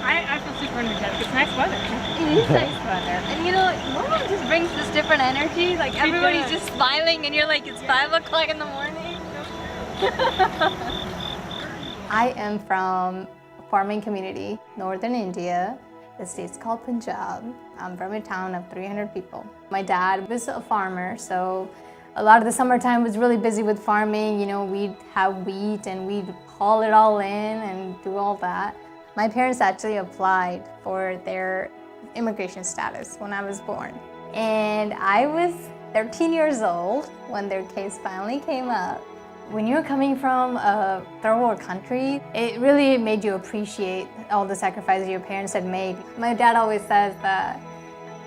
I feel super energetic. It's nice weather. It is nice weather. And you know, Normal just brings this different energy. Like everybody's just smiling and you're like, it's 5 o'clock in the morning. I am from a farming community, northern India. The state's called Punjab. I'm from a town of 300 people. My dad was a farmer, so a lot of the summertime was really busy with farming. You know, we'd have wheat and we'd haul it all in and do all that. My parents actually applied for their immigration status when I was born. And I was 13 years old when their case finally came up. When you're coming from a third world country, it really made you appreciate all the sacrifices your parents had made. My dad always says that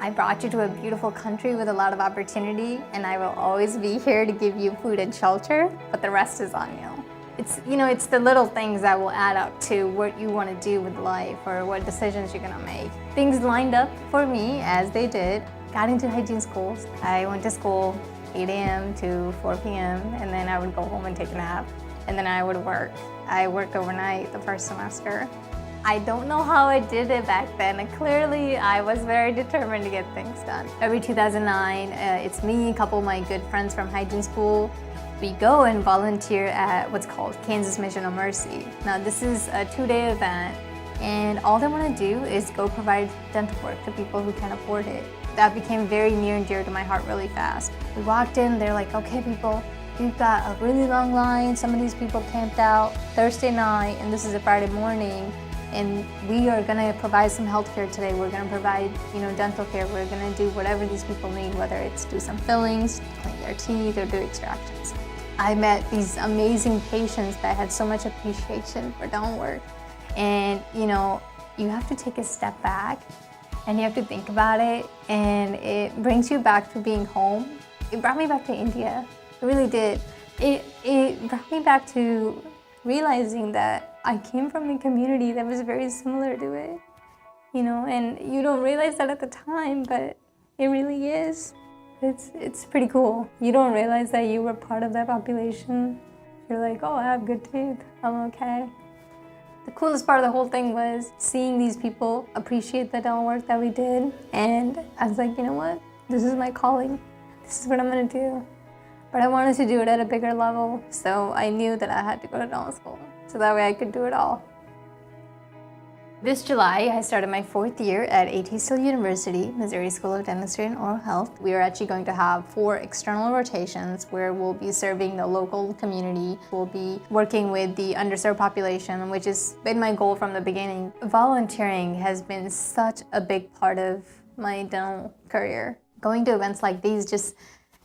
I brought you to a beautiful country with a lot of opportunity, and I will always be here to give you food and shelter, but the rest is on you. It's the little things that will add up to what you want to do with life or what decisions you're gonna make. Things lined up for me as they did. Got into hygiene schools. I went to school 8 a.m. to 4 p.m. and then I would go home and take a nap, and then I would work. I worked overnight the first semester. I don't know how I did it back then. Clearly, I was very determined to get things done. Every 2009, it's me, a couple of my good friends from hygiene school. We go and volunteer at what's called Kansas Mission of Mercy. Now, this is a 2-day event, and all they want to do is go provide dental work to people who can't afford it. That became very near and dear to my heart really fast. We walked in, they're like, okay people, we've got a really long line. Some of these people camped out Thursday night, and this is a Friday morning, and we are gonna provide some health care today. We're gonna provide, dental care. We're gonna do whatever these people need, whether it's do some fillings, clean their teeth, or do extractions. I met these amazing patients that had so much appreciation for dental work. And you have to take a step back and you have to think about it, and it brings you back to being home. It brought me back to India. It really did. It brought me back to realizing that I came from a community that was very similar to it, and you don't realize that at the time, but it really is. It's pretty cool. You don't realize that you were part of that population. You're like, oh, I have good teeth, I'm okay. The coolest part of the whole thing was seeing these people appreciate the dental work that we did, and I was like, you know what? This is my calling. This is what I'm gonna do. But I wanted to do it at a bigger level, so I knew that I had to go to dental school, so that way I could do it all. This July, I started my 4th year at A.T. Still University, Missouri School of Dentistry and Oral Health. We are actually going to have 4 external rotations where we'll be serving the local community. We'll be working with the underserved population, which has been my goal from the beginning. Volunteering has been such a big part of my dental career. Going to events like these just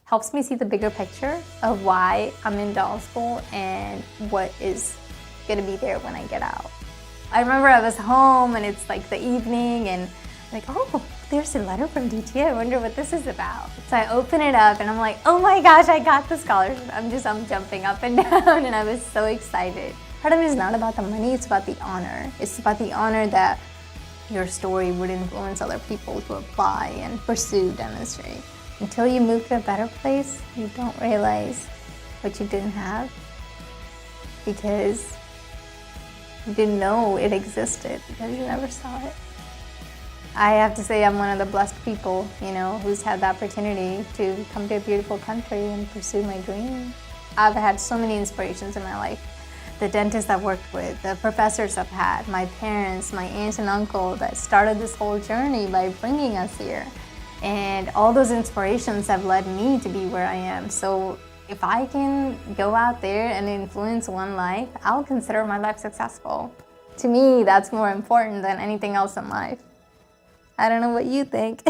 helps me see the bigger picture of why I'm in dental school and what is gonna be there when I get out. I remember I was home and it's like the evening and like, oh, there's a letter from DTA. I wonder what this is about. So I open it up and I'm like, oh my gosh, I got the scholarship. I'm jumping up and down, and I was so excited. Part of it is not about the money, it's about the honor. It's about the honor that your story would influence other people to apply and pursue dentistry. Until you move to a better place, you don't realize what you didn't have, because you didn't know it existed because you never saw it. I have to say I'm one of the blessed people, who's had the opportunity to come to a beautiful country and pursue my dream. I've had so many inspirations in my life. The dentists I've worked with, the professors I've had, my parents, my aunt and uncle that started this whole journey by bringing us here. And all those inspirations have led me to be where I am. So if I can go out there and influence one life, I'll consider my life successful. To me, that's more important than anything else in life. I don't know what you think.